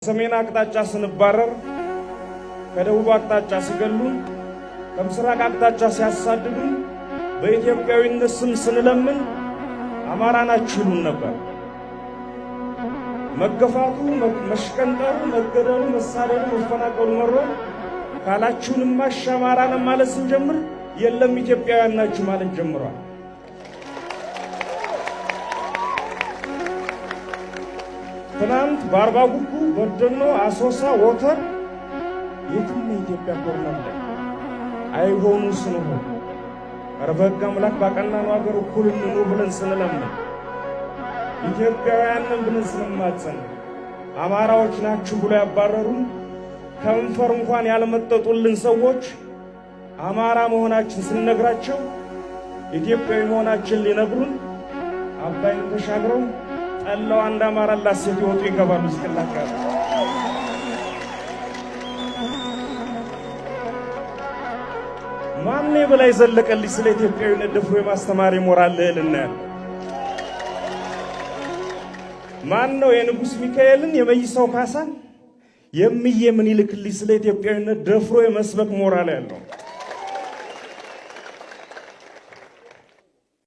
ከሰሜን አቅጣጫ ስንባረር፣ ከደቡብ አቅጣጫ ሲገሉን፣ ከምስራቅ አቅጣጫ ሲያሳድዱን፣ በኢትዮጵያዊነት ስም ስንለምን አማራ ናችሁ ይሉን ነበር። መገፋቱ፣ መሽቀንጠሩ፣ መገደሉ፣ መሳደዱ፣ መፈናቀሉ መሮን ካላችሁንማ እሺ አማራ ነን ማለት ስንጀምር የለም ኢትዮጵያውያን ናችሁ ማለት ጀምሯል። ትናንት በአርባ ጉጉ፣ በደኖ፣ አሶሳ፣ ወተር የትም የኢትዮጵያ ኮርነር ላይ አይሆኑ ስንሆን በሕግ አምላክ ባቀናነው አገር እኩል እንኑር ብለን ስንለምን ኢትዮጵያውያንን ብለን ስንማጸን አማራዎች ናችሁ ብሎ ያባረሩን ከንፈር እንኳን ያልመጠጡልን ሰዎች አማራ መሆናችን ስንነግራቸው ኢትዮጵያዊ መሆናችን ሊነግሩን አባይን ተሻግረው ጠላው አንድ አማራ ላሴት ይወጡ ይገባሉ። እስከላቀር ማን በላይ ዘለቀልኝ ስለ ኢትዮጵያዊነት ደፍሮ የማስተማር ሞራል ልዕልና ያለው ማን ነው? የንጉሥ ሚካኤልን የመይሳው ካሳን የምዬ ምኒልክልኝ ስለ ኢትዮጵያዊነት ደፍሮ የመስበክ ሞራል ያለው